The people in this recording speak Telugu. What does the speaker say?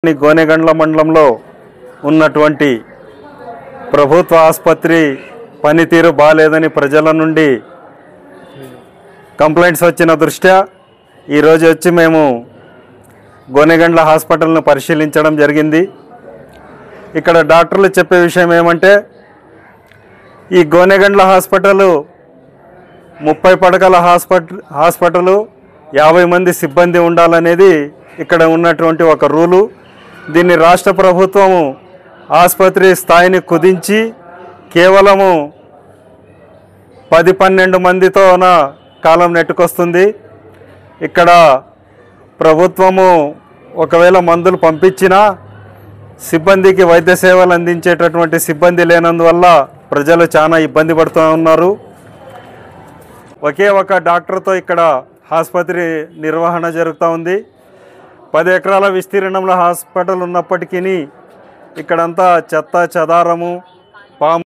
గోనెగండ్ల మండలంలో ఉన్నటువంటి ప్రభుత్వ ఆసుపత్రి పనితీరు బాలేదని ప్రజల నుండి కంప్లైంట్స్ వచ్చిన దృష్ట్యా ఈరోజు వచ్చి మేము గోనెగండ్ల హాస్పిటల్ను పరిశీలించడం జరిగింది. ఇక్కడ డాక్టర్లు చెప్పే విషయం ఏమంటే ఈ గోనెగండ్ల హాస్పిటల్ 30 పడకల హాస్పిటల్ 50 మంది సిబ్బంది ఉండాలనేది ఇక్కడ ఉన్నటువంటి ఒక రూలు. దీన్ని రాష్ట్ర ప్రభుత్వము ఆసుపత్రి స్థాయిని కుదించి కేవలము 10-12 మందితోన కాలం నెట్టుకొస్తుంది. ఇక్కడ ప్రభుత్వము ఒకవేళ మందులు పంపించినా సిబ్బందికి వైద్య సేవలు అందించేటటువంటి సిబ్బంది లేనందువల్ల ప్రజలు చాలా ఇబ్బంది పడుతూ ఉన్నారు. ఒకే ఒక డాక్టర్తో ఇక్కడ ఆసుపత్రి నిర్వహణ జరుగుతూ ఉంది. 10 ఎకరాల విస్తీర్ణంలో హాస్పిటల్ ఉన్నప్పటికీ ఇక్కడంతా చెత్త చెదారము, పాము